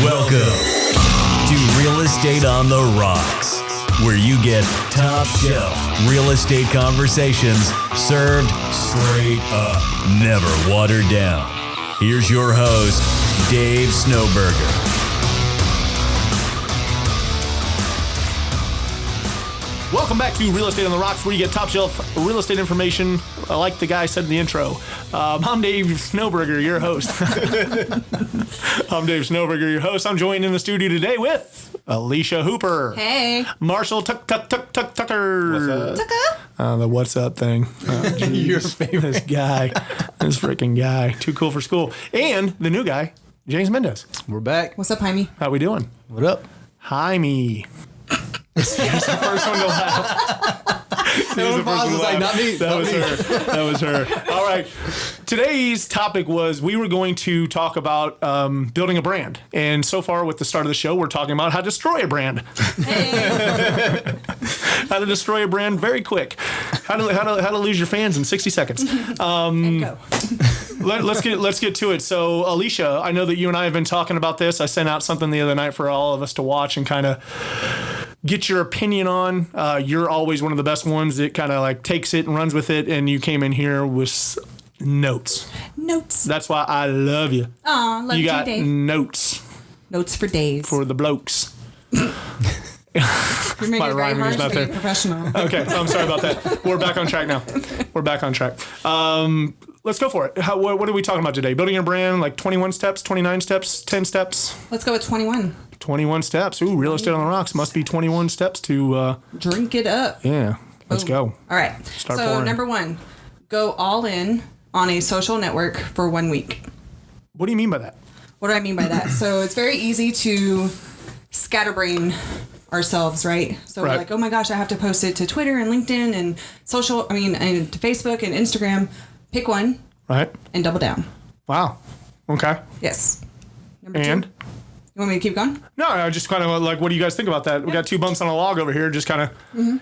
Welcome to Real Estate on the Rocks, where you get top shelf real estate conversations served straight up, never watered down. Here's your host, Dave Snowberger. Welcome back to Real Estate on the Rocks, where you get top shelf real estate information. Like the guy said in the intro. I'm Dave Snowberger, your host. I'm Dave Snowberger, your host. I'm joined in the studio today with Alicia Hooper. Hey. Marshall Tucker. What's up? Tucker? The what's up thing. Your favorite. This guy. This freaking guy. Too cool for school. And the new guy, James Mendez. We're back. What's up, Jaime? How we doing? What up? Jaime. He's the first one to laugh. Not me. That was her. All right. Today's topic was we were going to talk about building a brand. And so far with the start of the show, we're talking about how to destroy a brand. Hey. How to destroy a brand very quick. How to lose your fans in 60 seconds. And go. Let's get to it. So, Alicia, I know that you and I have been talking about this. I sent out something the other night for all of us to watch and kind of get your opinion on. You're always one of the best ones that kind of like takes it and runs with it. And you came in here with notes. Notes. That's why I love you. Aw, love you you, got Dave. Notes Notes for days. for the blokes. You're making my it very rhyming is hard not to be there. professional. Okay, I'm sorry about that. We're back on track now. We're back on track. Let's go for it. What are we talking about today? Building your brand, like 21 steps, 29 steps, 10 steps? Let's go with 21. 21 steps. Ooh, Real Estate on the Rocks must be 21 steps to, Drink it up. yeah, let's Boom. go. All right. Start so pouring. number one, go all in on a social network for 1 week. What do you mean by that? What do I mean by that? So it's very easy to scatterbrain ourselves, right? So Right. we're like, oh my gosh, I have to post it to Twitter and LinkedIn and and to Facebook and Instagram. Pick one Right? and double down. Wow. Okay. Yes. Number And? two. You want me to keep going? No, I just kind of like, what do you guys think about that? We got 2 bumps on a log over here. Just kind of,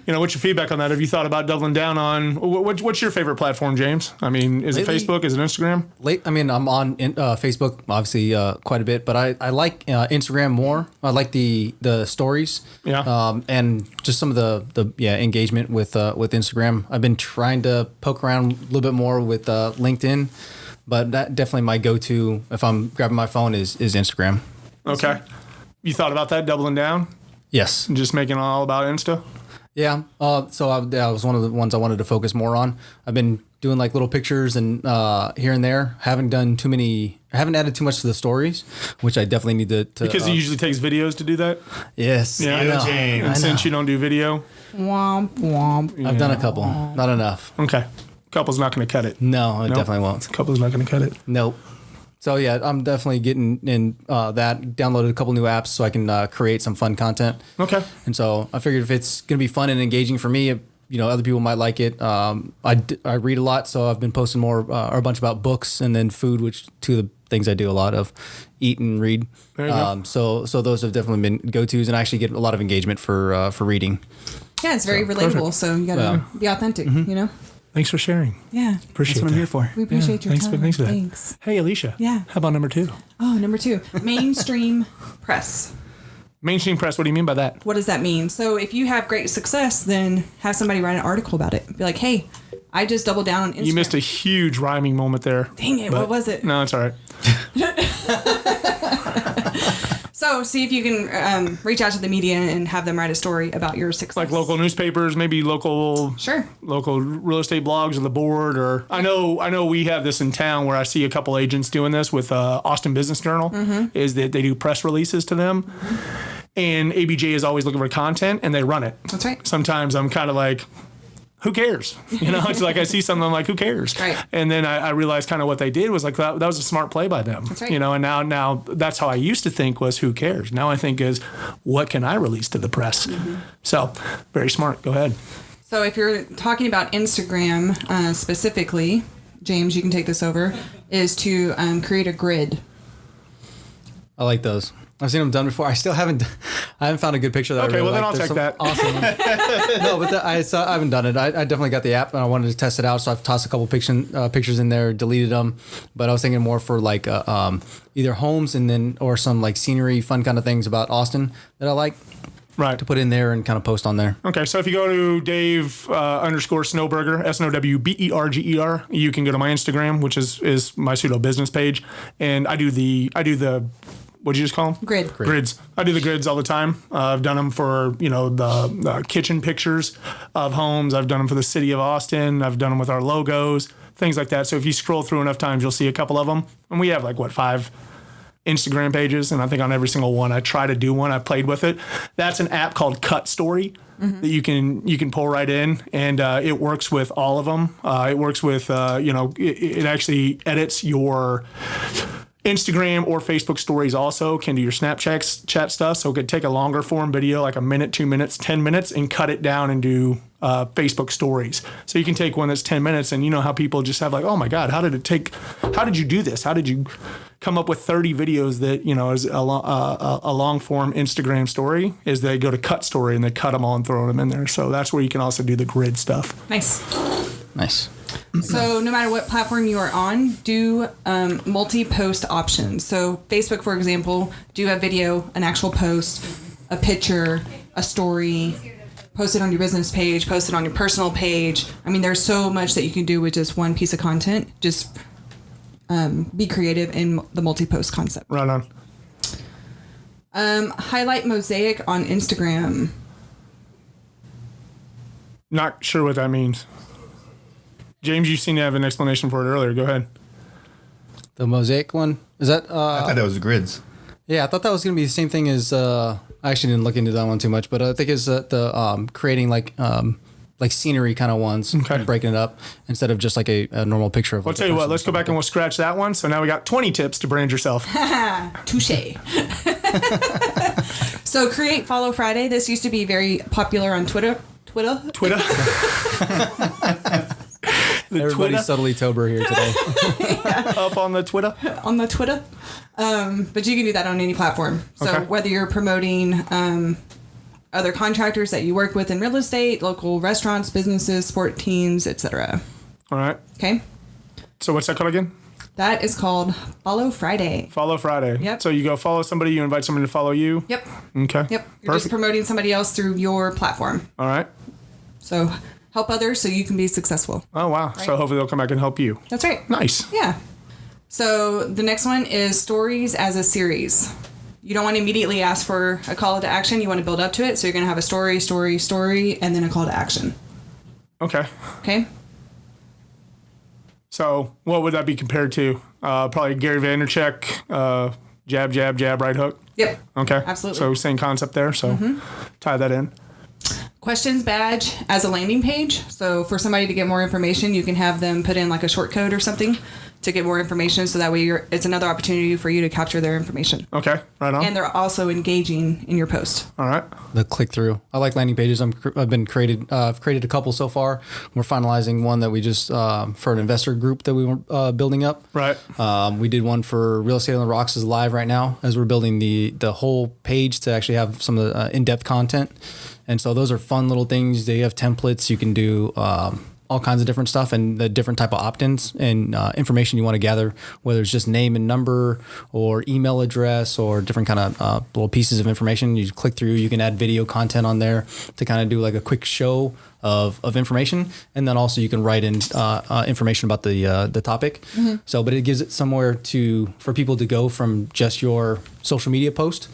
what's your feedback on that? Have you thought about doubling down on, what's your favorite platform, James? I mean, is Lately- it Facebook? Is it Instagram? I'm on Facebook, obviously, quite a bit, but I like Instagram more. I like the stories. Yeah. And just some of the engagement with Instagram. I've been trying to poke around a little bit more with LinkedIn, but that definitely my go-to if I'm grabbing my phone is Instagram. Okay. You thought about that, doubling down? Yes. And just making it all about Insta? Yeah. That was one of the ones I wanted to focus more on. I've been doing like little pictures and here and there. Haven't added too much to the stories, which I definitely need to Because it usually takes videos to do that? yes. Yeah, I know. And I know. since you don't do video, Womp womp. I've done a couple, not enough. okay. Couple's not going to cut it. No, it Nope. definitely won't. Couple's not going to cut it. Nope. So yeah, I'm definitely getting in that. Downloaded a couple new apps so I can create some fun content. Okay. And so I figured if it's going to be fun and engaging for me, other people might like it. I read a lot, so I've been posting more or a bunch about books and then food, which 2 of the things I do a lot of, eat and read. There you go. So those have definitely been go-tos, and I actually get a lot of engagement for reading. Yeah, it's very relatable, so you gotta be authentic, you know? Thanks for sharing. Yeah. Appreciate That's what that. I'm here for. We appreciate your Thanks time. for that. Thanks. Hey, Alicia. Yeah. How about number 2? Oh, number 2, mainstream press. Mainstream press, what do you mean by that? What does that mean? So if you have great success, then have somebody write an article about it. Be like, hey, I just doubled down on Instagram. You missed a huge rhyming moment there. Dang it, what was it? No, it's all right. So see if you can reach out to the media and have them write a story about your success. Like local newspapers, maybe local Sure. local real estate blogs or the board, or I know we have this in town where I see a couple agents doing this with Austin Business Journal, is that they do press releases to them, and ABJ is always looking for content and they run it. That's right. Sometimes I'm kind of like, who cares? It's like I see something, I'm like, who cares? Right. And then I realized kind of what they did was like that was a smart play by them. That's right. And now that's how I used to think was who cares. Now I think is what can I release to the press? So very smart. Go ahead. So if you're talking about Instagram specifically, James, you can take this over, is to create a grid. I like those. I've seen them done before. I still haven't. I haven't found a good picture that Okay, I really well, then like. I'll There's check some that. Awesome. No, but I haven't done it. I definitely got the app and I wanted to test it out. So I've tossed a couple pictures in there, deleted them. But I was thinking more for like either homes and then or some like scenery, fun kind of things about Austin that I like Right. to put in there and kind of post on there. Okay, so if you go to Dave underscore Snowberger, SNOWBERGER, you can go to my Instagram, which is my pseudo business page, and I do the what'd you just call them? Grids. I do the grids all the time. I've done them for the kitchen pictures of homes. I've done them for the city of Austin. I've done them with our logos, things like that. So if you scroll through enough times, you'll see a couple of them, and we have 5 Instagram pages, and I think on every single one I try to do one. I played with it. That's an app called Cut Story that you can pull right in, and it works with all of them. It works with it actually edits your Instagram or Facebook stories, also can do your Snapchat chat stuff. So it could take a longer form video, like a minute, 2 minutes, 10 minutes, and cut it down and do Facebook stories. So you can take one that's 10 minutes, and you know how people just have oh my God, how did you do this? How did you come up with 30 videos that, is a long form Instagram story? Is they go to Cut Story and they cut them all and throw them in there. So that's where you can also do the grid stuff. Nice. So no matter what platform you are on, do multi-post options. So Facebook, for example, do a video, an actual post, a picture, a story, post it on your business page, post it on your personal page. I mean, there's so much that you can do with just one piece of content. Just be creative in the multi-post concept. Right on. Highlight mosaic on Instagram. Not sure what that means. James, you seem to have an explanation for it earlier. Go ahead. The mosaic one, is that? I thought that was grids. Yeah, I thought that was going to be the same thing as. I actually didn't look into that one too much, but I think it's the creating like scenery kind of ones, and breaking it up instead of just like a normal picture of. I'll tell you what. Let's go back and we'll scratch that one. So now we got 20 tips to brand yourself. Touche. So create Follow Friday. This used to be very popular on Twitter. Everybody's subtly Tober here today. Up on the Twitter. But you can do that on any platform. So whether you're promoting other contractors that you work with in real estate, local restaurants, businesses, sport teams, etc. All right. Okay. So what's that called again? That is called Follow Friday. Follow Friday. Yep. So you go follow somebody, you invite somebody to follow you. Yep. Okay. Yep. You're just promoting somebody else through your platform. All right. So help others so you can be successful. Oh, wow. Right. So hopefully they'll come back and help you. That's right. Nice. Yeah. So the next one is stories as a series. You don't want to immediately ask for a call to action. You want to build up to it. So you're going to have a story, and then a call to action. Okay. Okay. So what would that be compared to? Probably Gary Vaynerchuk, jab, jab, jab, right hook? Yep. Okay. Absolutely. So same concept there. So tie that in. Questions badge as a landing page. So for somebody to get more information, you can have them put in like a short code or something to get more information. So that way it's another opportunity for you to capture their information. Okay. Right on. And they're also engaging in your post. All right. The click through. I like landing pages. I've created a couple so far. We're finalizing one that we just for an investor group that we were building up. Right. We did one for Real Estate on the Rocks is live right now as we're building the whole page to actually have some of the in-depth content. And so those are fun little things. They have templates. You can do all kinds of different stuff and the different type of opt-ins and information you want to gather, whether it's just name and number or email address or different kind of little pieces of information. You click through. You can add video content on there to kind of do like a quick show of information. And then also you can write in information about the topic. Mm-hmm. So, but it gives it somewhere for people to go from just your social media post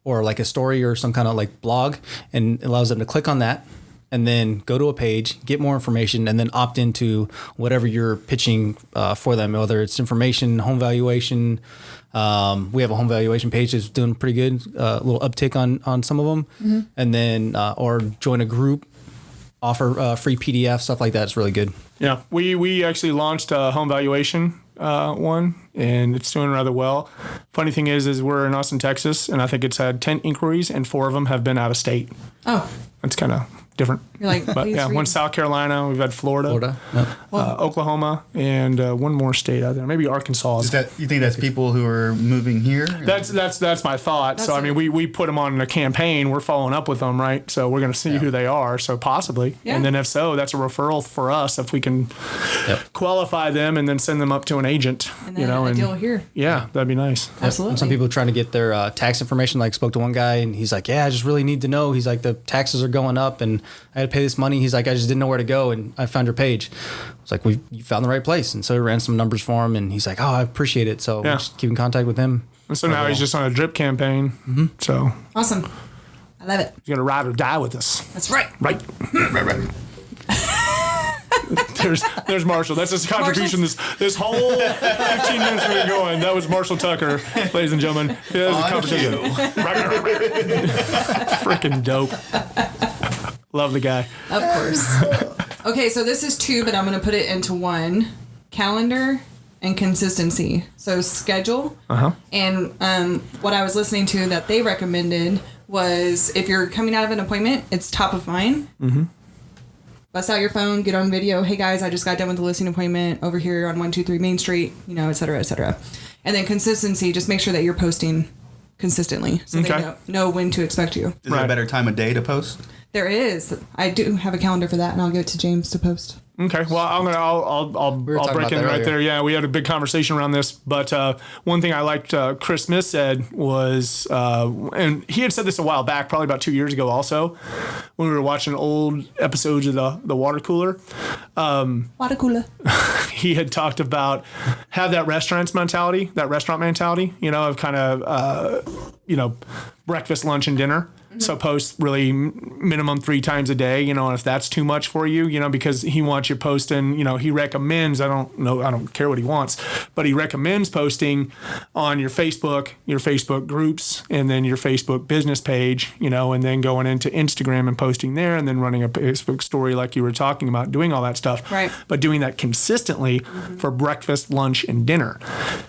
or like a story or some kind of like blog, and allows them to click on that and then go to a page, get more information, and then opt into whatever you're pitching for them, whether it's information, home valuation. We have a home valuation page that's doing pretty good, a little uptick on some of them, and then or join a group, offer free PDF, stuff like that. It's really good. Yeah, we actually launched a home valuation one, and it's doing rather well. Funny thing is we're in Austin, Texas, and I think it's had 10 inquiries, and 4 of them have been out of state. Oh. That's kind of different. You're like, But please yeah, read. one South Carolina, we've had Florida, Yep. Oklahoma, and one more state out there, maybe Arkansas. Is that, you think that's people who are moving here? That's my thought. So I That's mean, we put them on a campaign. We're following up with them, right? So we're going to see who they are. So possibly, Yeah. and then if so, that's a referral for us if we can qualify them and then send them up to an agent. And then a deal here. Yeah, that'd be nice. Absolutely. And some people are trying to get their tax information. Like, spoke to one guy, and he's like, "Yeah, I just really need to know." He's like, "The taxes are going up, and I had to pay this money." He's like, "I just didn't know where to go, and I found your page." It's like, you found the right place, and so we ran some numbers for him, and he's like, "Oh, I appreciate it." So Yeah. we just keep in contact with him. And so now he's just on a drip campaign. So Awesome. I love it. he's going to ride or die with us. That's right. Right. There's Marshall. That's his contribution this whole 15 minutes we've been going. That was Marshall Tucker, ladies and gentlemen. Yeah, that was a conversation. Freaking dope. Love the guy. Of course. Okay, so this is 2, but I'm going to put it into 1. Calendar and consistency. So schedule. And what I was listening to that they recommended was if you're coming out of an appointment, it's top of mind. Bust out your phone, get on video. Hey guys, I just got done with the listing appointment over here on 123 Main Street, et cetera, et cetera. And then consistency, just make sure that you're posting consistently so they know when to expect you. Is there a better time of day to post? There is. I do have a calendar for that, and I'll give it to James to post. Okay, well, I'll break in right there. Yeah, we had a big conversation around this, but one thing I liked Chris Smith said was, and he had said this a while back, probably about 2 years ago also, when we were watching old episodes of the water cooler. Water cooler. He had talked about have that restaurant mentality, of kind of, breakfast, lunch, and dinner. So post really minimum 3 times a day, and if that's too much for you, because he wants you posting, he recommends, I don't care what he wants, but he recommends posting on your Facebook groups, and then your Facebook business page, and then going into Instagram and posting there, and then running a Facebook story like you were talking about, doing all that stuff. Right. But doing that consistently for breakfast, lunch, and dinner.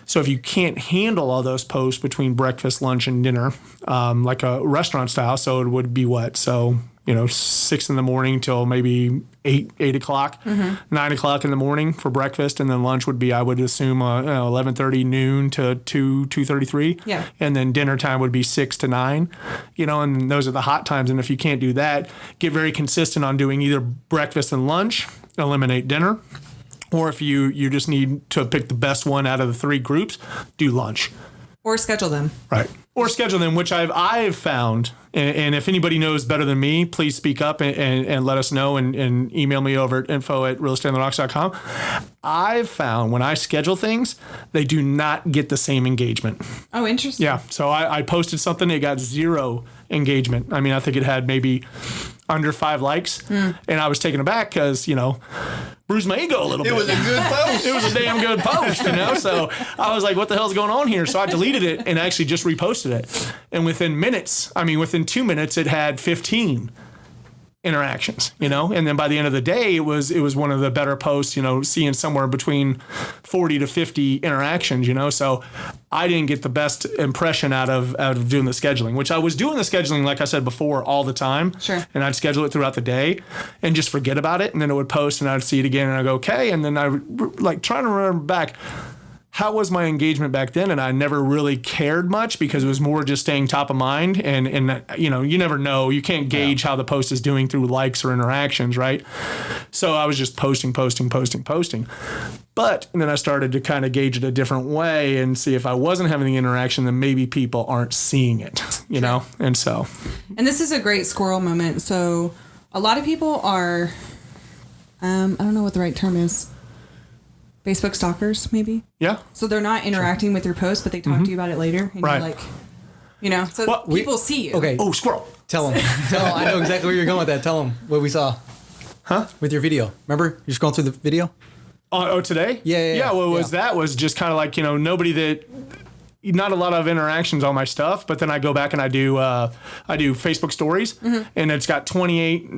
So if you can't handle all those posts between breakfast, lunch, and dinner, like a restaurant style, so it would be what? So, 6 in the morning till maybe 8 o'clock, 9 o'clock in the morning for breakfast. And then lunch would be, I would assume, 11:30 noon to 2:33. Yeah. And then dinner time would be 6 to 9, and those are the hot times. And if you can't do that, get very consistent on doing either breakfast and lunch, eliminate dinner. Or if you just need to pick the best one out of the 3 groups, do lunch. Or schedule them. Right. Or schedule them, which I've found, and if anybody knows better than me, please speak up and let us know and email me over at info@realestateontherocks.com. I've found when I schedule things, they do not get the same engagement. Oh, interesting. Yeah. So I posted something, it got 0 engagement. I mean, I think it had maybe under 5 likes, and I was taken aback because, bruised my ego a little bit. It was a good post. It was a damn good post, So I was like, what the hell's going on here? So I deleted it and actually just reposted it. And within 2 minutes, it had 15 interactions, and then by the end of the day, it was one of the better posts, seeing somewhere between 40 to 50 interactions, so I didn't get the best impression out of doing the scheduling, which I was doing the scheduling, like I said before, all the time. Sure. And I'd schedule it throughout the day and just forget about it. And then it would post and I'd see it again and I'd go, okay. And then I would trying to remember back, how was my engagement back then? And I never really cared much because it was more just staying top of mind. And you never know. You can't gauge how the post is doing through likes or interactions, right? So I was just posting. But then I started to kind of gauge it a different way and see if I wasn't having the interaction, then maybe people aren't seeing it, know? And so. And this is a great squirrel moment. So a lot of people are, I don't know what the right term is. Facebook stalkers, maybe? Yeah. So they're not interacting with your post, but they talk to you about it later. And Right. you're like, so Well, people see you. Okay. Oh, squirrel. Tell them. I know exactly where you're going with that. Tell them what we saw. Huh? With your video. Remember? You're scrolling through the video? Oh, today? Yeah. What that was just kind of like, nobody that, not a lot of interactions on my stuff, but then I go back and I do Facebook stories, and it's got 28.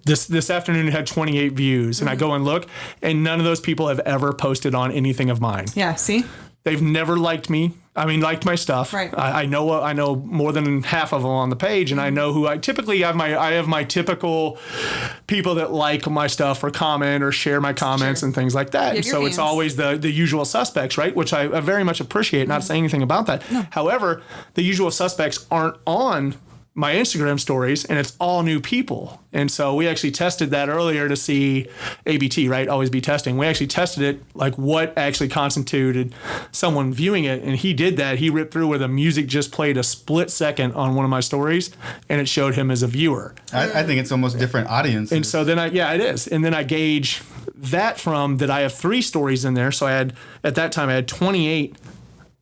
This afternoon it had 28 views, and I go and look, and none of those people have ever posted on anything of mine. Yeah, see? They've never liked me. I mean, liked my stuff. Right. I know more than half of them on the page, and I know who I typically have. I have my typical people that like my stuff or comment or share my comments and things like that. And your so it's fans. always the usual suspects, right? Which I very much appreciate. Not saying anything about that. No. However, the usual suspects aren't on my Instagram stories, and it's all new people. And so we actually tested that earlier to see ABT, right? Always be testing. We actually tested it, like what actually constituted someone viewing it. And he did that. He ripped through where the music just played a split second on one of my stories, and it showed him as a viewer. I think it's almost different audiences. And so then it is. And then I gauge that from that I have 3 stories in there. So at that time I had 28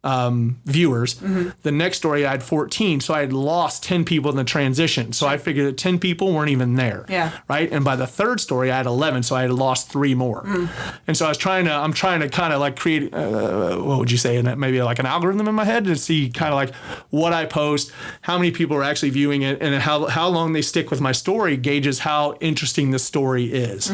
viewers. The next story I had 14, so I had lost 10 people in the transition. So I figured that 10 people weren't even there. Yeah. Right. And by the third story I had 11, so I had lost 3 more. And so I'm trying to kind of like create what would you say, maybe like an algorithm in my head to see kind of like what I post, how many people are actually viewing it, and how long they stick with my story gauges how interesting the story is.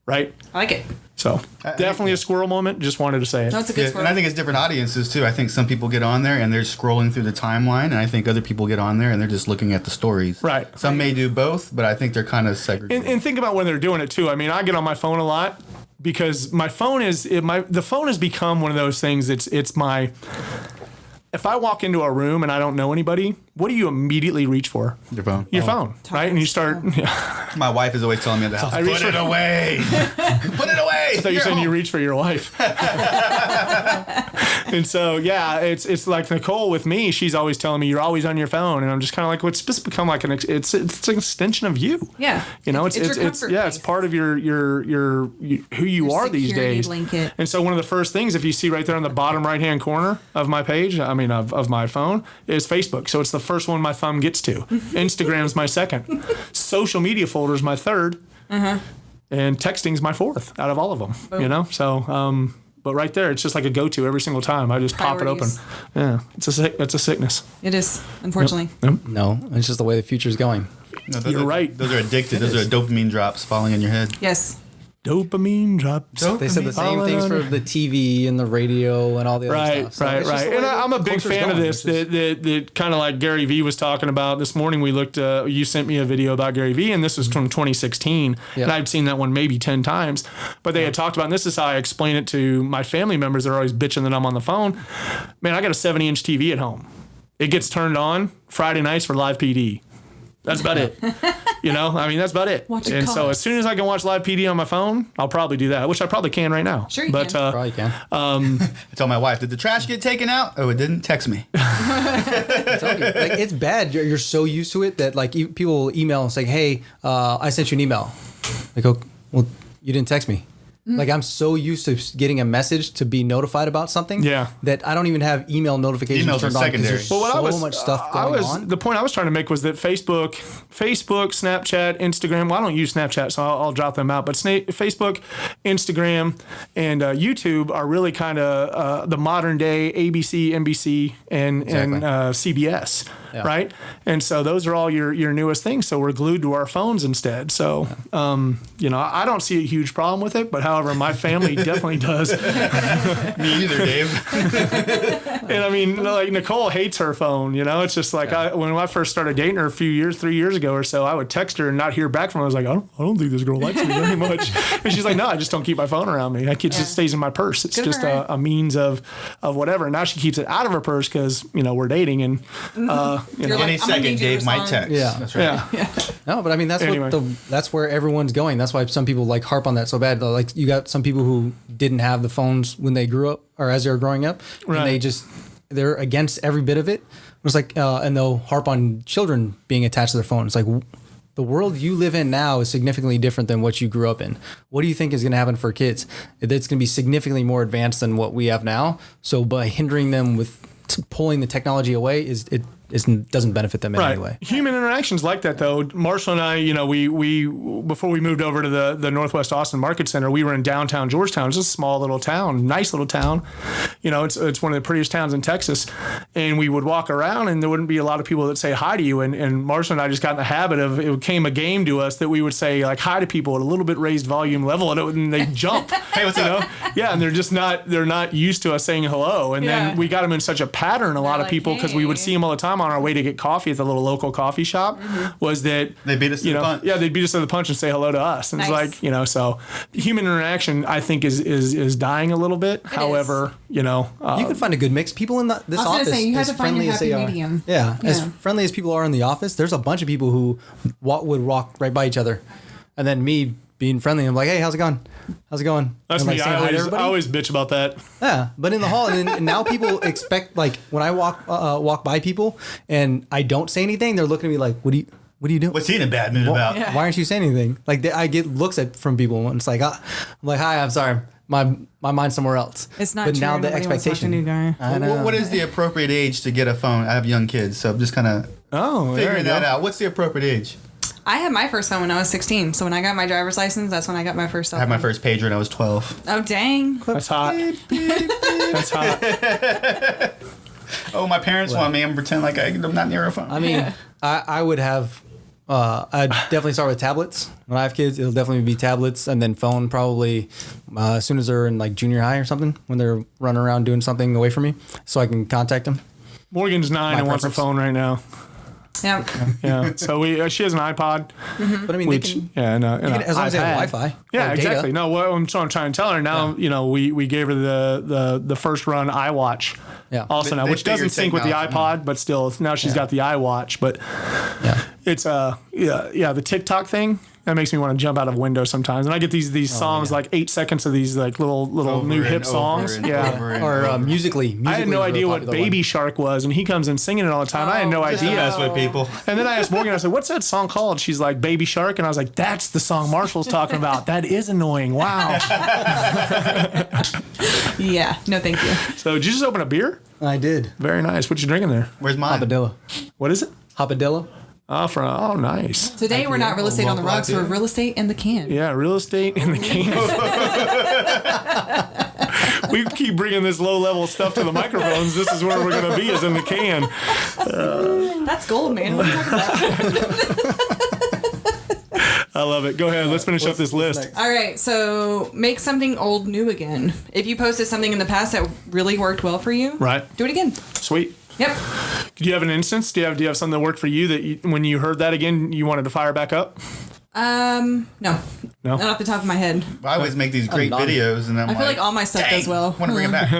Right. I like it. So definitely a squirrel moment. Just wanted to say it. No, it's a good And I think it's different audiences too. I think some people get on there and they're scrolling through the timeline, and I think other people get on there and they're just looking at the stories. Right. Some may do both, but I think they're kind of segregated. And think about when they're doing it too. I mean, I get on my phone a lot because my phone the phone has become one of those things. It's my. If I walk into a room and I don't know anybody, what do you immediately reach for? Your phone. Your phone, right? And you start. My wife is always telling me at the house, I reach put it away. Put it away. I thought you were saying you reach for your wife. And so, yeah, it's like Nicole with me. She's always telling me you're always on your phone, and I'm just kind of like, well, it's just become like it's an extension of you. Yeah. You know, It's your comfort it's place. part of your who you are these security days. blanket. And so one of the first things, if you see right there on the bottom right hand corner of my page, of my phone, is Facebook. So it's the first one my thumb gets to. Instagram's my second. Social media folder's my third. And texting's my fourth out of all of them. You know, so. But right there, it's just like a go-to every single time. I just Priorities. pop it open. Yeah, it's a sickness. It is, unfortunately. No, it's just the way the future's going. No, those You're are- right. Those are addicted. Those are dopamine drops falling in your head. Yes. Dopamine drops. They said the same things for the TV and the radio and all the other Right, stuff. So right, it's just right. the And way I'm a the big culture's fan of going. this. It's just- That kind of like Gary Vee was talking about this morning. We looked. You sent me a video about Gary Vee, and this was from 2016. Yeah. And I'd seen that one maybe 10 times. But they had talked about, and this is how I explain it to my family members. They're always bitching that I'm on the phone. Man, I got a 70-inch TV at home. It gets turned on Friday nights for live PD. That's about it. You know, I mean, that's about it. Watch it and so cost. as soon as I can watch live PD on my phone, I'll probably do that, which I probably can right now. Sure you but, can. Probably can. I tell my wife, did the trash get taken out? Oh, it didn't. Text me. Like, it's bad. You're so used to it that like people will email and say, "Hey, I sent you an email." They go, "Well, you didn't text me." Like I'm so used to getting a message to be notified about something Yeah. that I don't even have email notifications Emails are turned on because secondary. there's Well, so much stuff going on. The point I was trying to make was that Facebook, Snapchat, Instagram. Well, I don't use Snapchat, so I'll drop them out. But Facebook, Instagram, and YouTube are really kind of the modern day ABC, NBC, and CBS, Yeah. right? And so those are all your newest things. So we're glued to our phones instead. So you know, I don't see a huge problem with it, but however, my family definitely does. Me either, Dave. And I mean, like Nicole hates her phone. You know, it's just like when I first started dating her 3 years ago or so, I would text her and not hear back from her. I was like, I don't think this girl likes me very much. And she's like, no, I just don't keep my phone around me. It just stays in my purse. It's Good just for her. a means of whatever. And now she keeps it out of her purse because you know we're dating and you know. You're Any like, I'm gonna second, need you to Dave might respond. text. Yeah. That's right. Yeah. No, but I mean that's Anyway. that's where everyone's going. That's why some people like harp on that so bad. Like you got some people who didn't have the phones when they grew up or as they were growing up, Right. and they're against every bit of it. It's like and they'll harp on children being attached to their phone. It's like the world you live in now is significantly different than what you grew up in. What do you think is going to happen for kids? It's going to be significantly more advanced than what we have now. So by hindering them with pulling the technology away doesn't benefit them in any way. Human interactions like that, though. Marshall and I, we before we moved over to the Northwest Austin Market Center, we were in downtown Georgetown. It's a small little town, nice little town. It's one of the prettiest towns in Texas. And we would walk around, and there wouldn't be a lot of people that say hi to you. And Marshall and I just got in the habit of, it became a game to us that we would say like hi to people at a little bit raised volume level, and they jump. Hey, what's up? Yeah, and they're not used to us saying hello. And then we got them in such a pattern. A lot of people, because we would see them all the time on our way to get coffee at the little local coffee shop, was that they beat us to the punch. Yeah, they'd beat us to the punch and say hello to us. And it's like, so human interaction, I think, is dying a little bit. However, you can find a good mix. People in this office, you have to find your happy as medium. Yeah, as friendly as people are in the office, there's a bunch of people who would walk right by each other, and then me being friendly, I'm like, hey, how's it going? How's it going? That's me. I always bitch about that. Yeah, but in the hall, and now people expect, like, when I walk by people and I don't say anything, they're looking at me like, what are you doing? What's he in a bad mood about? Yeah. Why aren't you saying anything? Like, I get looks from people, and it's like, I'm like, hi, I'm sorry, my mind's somewhere else. It's not. But true. now the Nobody wants to watch a expectation. new guy. I know. What is the appropriate age to get a phone? I have young kids, so I'm just kind of figuring that out. What's the appropriate age? I had my first phone when I was 16. So when I got my driver's license, that's when I got my first cell phone. I had my first pager when I was 12. Oh, dang. That's hot. That's hot. Oh, my parents want me. I'm pretending like I'm not near a phone. I mean, I would have. I'd definitely start with tablets. When I have kids, it'll definitely be tablets, and then phone probably as soon as they're in like junior high or something, when they're running around doing something away from me, so I can contact them. Morgan's 9 and wants a phone right now. Yeah. Yeah. So she has an iPod. But I mean, as long as they have Wi-Fi. Yeah, exactly. No, what I'm trying to tell her now, we gave her the first run iWatch. Yeah. Also now, which doesn't sync with the iPod, but still now she's got the iWatch. But it's the TikTok thing. That makes me want to jump out of a window sometimes. And I get these songs, like 8 seconds of these like little new hip songs. Or Musically. I had no idea what Baby Shark was, and he comes in singing it all the time. I had no idea. To mess with people. And then I asked Morgan, I said, what's that song called? She's like, Baby Shark. And I was like, that's the song Marshall's talking about. That is annoying. Wow. Yeah. No, thank you. So did you just open a beer? I did. Very nice. What you drinking there? Where's mine? Hopadillo. What is it? Hopadillo. Oh, nice. Today we're not real estate on the rocks. We're real estate in the can. Yeah, real estate in the can. We keep bringing this low-level stuff to the microphones. This is where we're going to be, is in the can. That's gold, man. What are you talking about? I love it. Go ahead. Let's finish up this list. All right. So make something old new again. If you posted something in the past that really worked well for you, do it again. Sweet. Yep. Do you have an instance? Do you have something that worked for you that when you heard that again, you wanted to fire back up? No. No? Not off the top of my head. I always make these great videos, and I feel like all my stuff does well. Want to bring it back?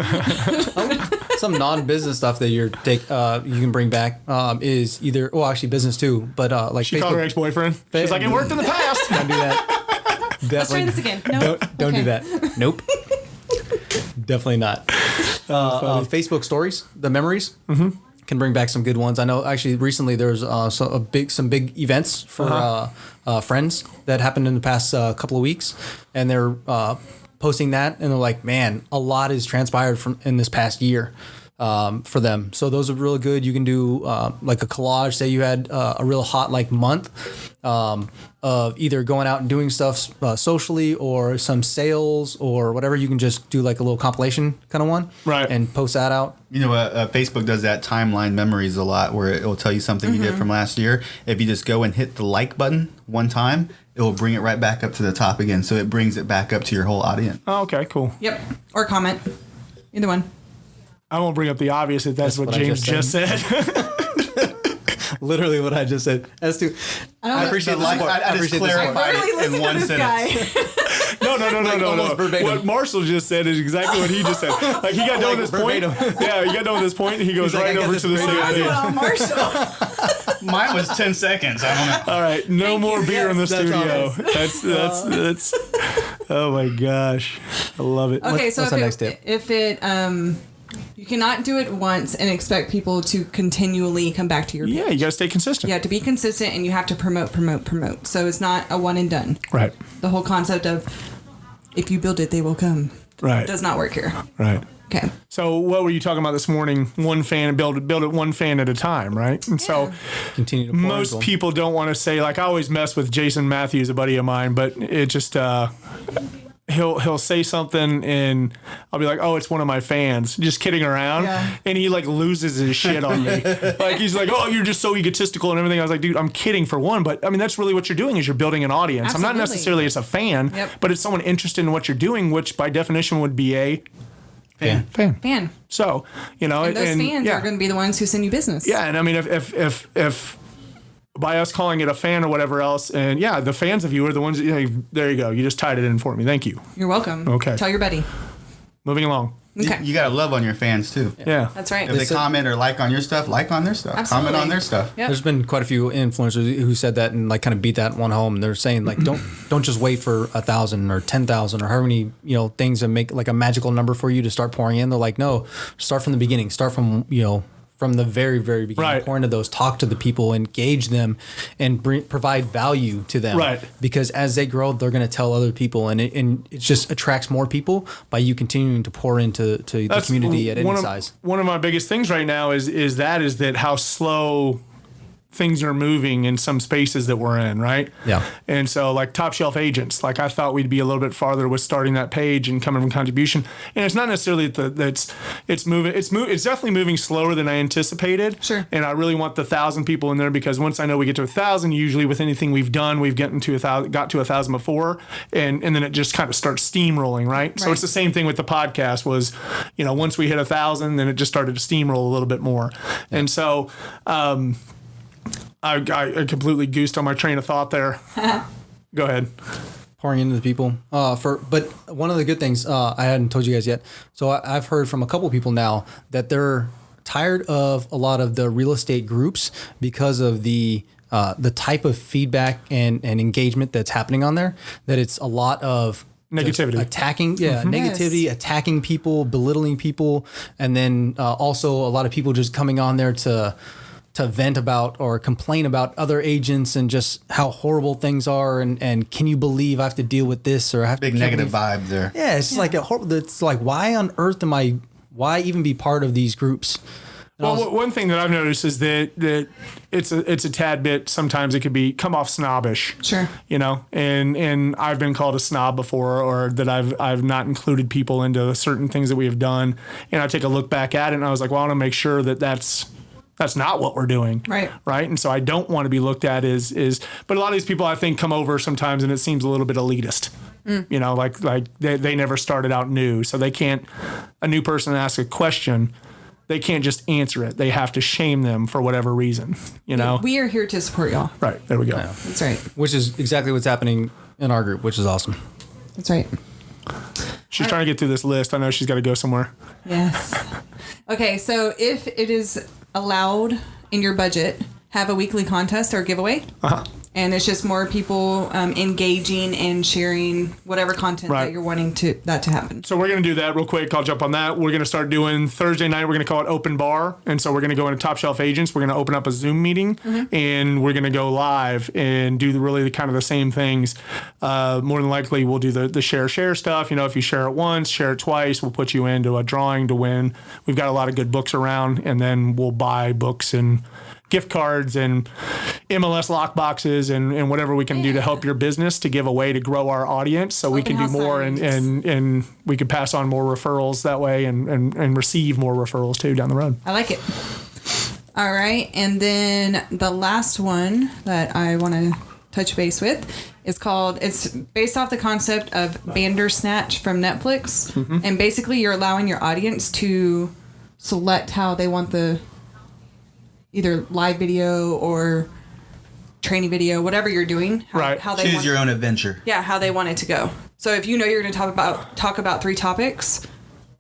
Some non-business stuff that you can bring back is either actually business too, but like she Facebook. called her ex-boyfriend. She's like, it worked in the past. Don't do that. Let's try this again. No. Don't do that. Nope. Definitely not. Facebook stories, the memories can bring back some good ones. I know actually recently there was some big events for friends that happened in the past couple of weeks, and they're posting that, and they're like, man, a lot has transpired in this past year. For them. So those are really good. You can do like a collage. Say you had a real hot month of either going out and doing stuff socially or some sales or whatever. You can just do like a little compilation kind of one. Right. And post that out. Facebook does that timeline memories a lot, where it will tell you something you did from last year. If you just go and hit the like button one time, it will bring it right back up to the top again. So it brings it back up to your whole audience. Oh, okay, cool. Yep. Or comment. Either one. I won't bring up the obvious if that's what James just said. Literally what I just said. As to, I appreciate the support. I just clarified it in one sentence. No. What Marshall just said is exactly what he just said. Like, he got done with this point. Yeah, he got done with this point, and he goes right over to the same thing. Marshall. Mine was 10 seconds. I don't know. All right, no more beer in the studio. That's. Oh my gosh, I love it. Okay, so what's the next tip? If you cannot do it once and expect people to continually come back to your page. Yeah, you got to stay consistent. You have to be consistent, and you have to promote. So it's not a one and done. Right. The whole concept of if you build it, they will come. Right. Does not work here. Right. Okay. So what were you talking about this morning? One fan, build it one fan at a time, right? And so Continue to pour most into 'em. people don't want to say, like, I always mess with Jason Matthews, a buddy of mine, but it just he'll say something and I'll be like, oh, it's one of my fans, just kidding around. Yeah. And he like loses his shit on me. Like he's like, oh, you're just so egotistical and everything. I was like, dude, I'm kidding for one, but I mean, that's really what you're doing is you're building an audience. I'm not Absolutely. necessarily as a fan, Yep. but it's someone interested in what you're doing, which by definition would be a Fan. Fan. So, you know, And those fans yeah. are going to be the ones who send you business. Yeah, and I mean, if by us calling it a fan or whatever else, and yeah, the fans of you are the ones. There you go. You just tied it in for me. Thank you. You're welcome. Okay. Tell your buddy. Moving along. Okay. You got to love on your fans too. Yeah. That's right. If they comment or like on your stuff, like on their stuff. Absolutely. Comment on their stuff. Yep. There's been quite a few influencers who said that and like kind of beat that one home. And they're saying like, don't just wait for 1,000 or 10,000 or how many, things that make like a magical number for you to start pouring in. They're like, no, start from the beginning, start from, from the very, very beginning, Right. pour into those, talk to the people, engage them, and provide value to them. Right. Because as they grow, they're going to tell other people, and it just attracts more people by you continuing to pour into the community at any size. One of my biggest things right now is that how slow things are moving in some spaces that we're in, right? Yeah. And so like Top Shelf Agents, like I thought we'd be a little bit farther with starting that page and coming from contribution. And it's not necessarily that it's moving. It's definitely moving slower than I anticipated. Sure. And I really want the 1,000 people in there because once I know we get to 1,000, usually with anything we've done, we've got to 1,000 before, and then it just kind of starts steamrolling, right? So Right. it's the same thing with the podcast. Was once we hit 1,000, then it just started to steamroll a little bit more, and so. I completely goosed on my train of thought there. Go ahead. Pouring into the people. But one of the good things I hadn't told you guys yet. So I've heard from a couple people now that they're tired of a lot of the real estate groups because of the type of feedback and engagement that's happening on there. That it's a lot of Negativity. attacking, negativity, attacking people, belittling people, and then also a lot of people just coming on there to vent about or complain about other agents and just how horrible things are and can you believe I have to deal with this or I have Big to negative vibe there. Yeah, it's just like it's like why on earth why even be part of these groups? Well, one thing that I've noticed is that it's a tad bit. Sometimes it could come off snobbish. Sure. And I've been called a snob before, or that I've not included people into certain things that we have done. And I take a look back at it, and I was like, well, I want to make sure that that's not what we're doing. Right. Right. And so I don't want to be looked at as but a lot of these people I think come over sometimes and it seems a little bit elitist. Like they never started out new. So a new person asks a question, they can't just answer it. They have to shame them for whatever reason, We are here to support y'all. Right. There we go. That's right. Which is exactly what's happening in our group, which is awesome. That's right. She's trying to get through this list. I know she's got to go somewhere. Yes. Okay, so if it is allowed in your budget, have a weekly contest or giveaway. Uh-huh. And it's just more people engaging and sharing whatever content Right. that you're wanting that to happen. So we're going to do that real quick. I'll jump on that. We're going to start doing Thursday night. We're going to call it Open Bar. And so we're going to go into Top Shelf Agents. We're going to open up a Zoom meeting and we're going to go live and do really kind of the same things. More than likely, we'll do the share stuff. If you share it once, share it twice, we'll put you into a drawing to win. We've got a lot of good books around, and then we'll buy books and gift cards and MLS lock boxes and whatever we can do to help your business to give away to grow our audience so we can do house more signs. and we can pass on more referrals that way and receive more referrals too down the road. I like it. All right. And then the last one that I want to touch base with is it's based off the concept of Bandersnatch from Netflix. And basically you're allowing your audience to select how they want the either live video or training video, whatever you're doing. How they Choose want, your own adventure. Yeah, how they want it to go. So if you're going to talk about 3 topics,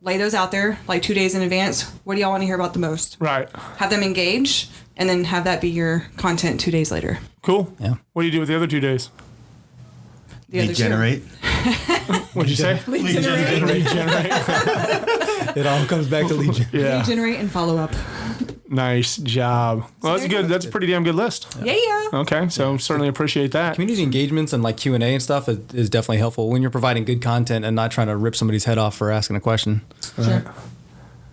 lay those out there like 2 days in advance. What do y'all want to hear about the most? Right. Have them engage, and then have that be your content 2 days later. Cool. Yeah. What do you do with the other 2 days? The other two. Generate. What'd you say? Lead generate. It all comes back to lead gen. Yeah. Lead generate and follow up. Nice job. Well, that's good. That's a pretty damn good list. Yeah. Okay. So certainly appreciate that. Community engagements and like Q&A and stuff is definitely helpful when you're providing good content and not trying to rip somebody's head off for asking a question. Sure.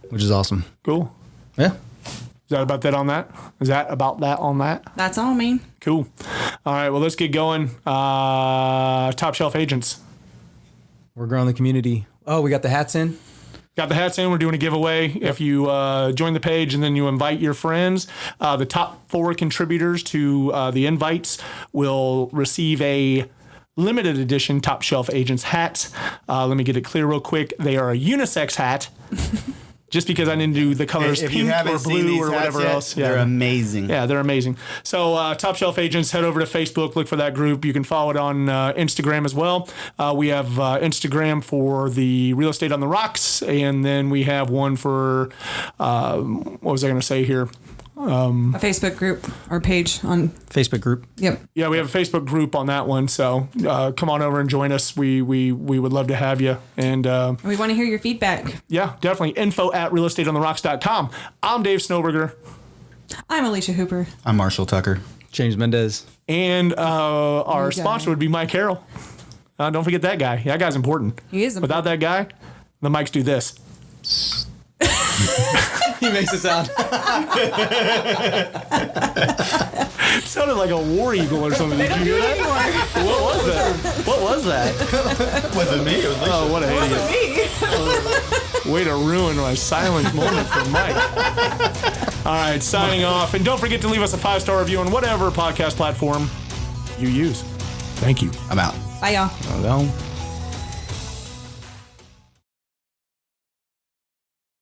which is awesome. Cool. Yeah. Is that about that on that? Is that about that on that? That's all, man. Cool. All right, well, let's get going. Top Shelf Agents. We're growing the community. Oh, we got the hats in? Got the hats in. We're doing a giveaway. Yep. If you join the page and then you invite your friends, the top 4 contributors to the invites will receive a limited edition Top Shelf Agents hat. Let me get it clear real quick. They are a unisex hat. Just because I didn't do the colors pink or blue or whatever else. Yeah. They're amazing. Yeah, they're amazing. So Top Shelf Agents, head over to Facebook, look for that group. You can follow it on Instagram as well. We have Instagram for the Real Estate on the Rocks, and then we have one for, what was I going to say here? A Facebook group or page on Facebook group. Yep. Yeah, we have a Facebook group on that one. So come on over and join us. We would love to have you. And we want to hear your feedback. Yeah, definitely. info@realestateontherocks.com. I'm Dave Snowberger. I'm Alicia Hooper. I'm Marshall Tucker. James Mendez. And our sponsor would be Mike Harrell. Don't forget that guy. That guy's important. He is important. Without that guy, the mics do this. He makes it sound. It sounded like a war eagle or something. Did you hear that? What was that? What was that? Wasn't me. It was Alicia. Oh, what an idiot. Way to ruin my silent moment for Mike. All right, signing off. And don't forget to leave us a 5-star review on whatever podcast platform you use. Thank you. I'm out. Bye, y'all. Well.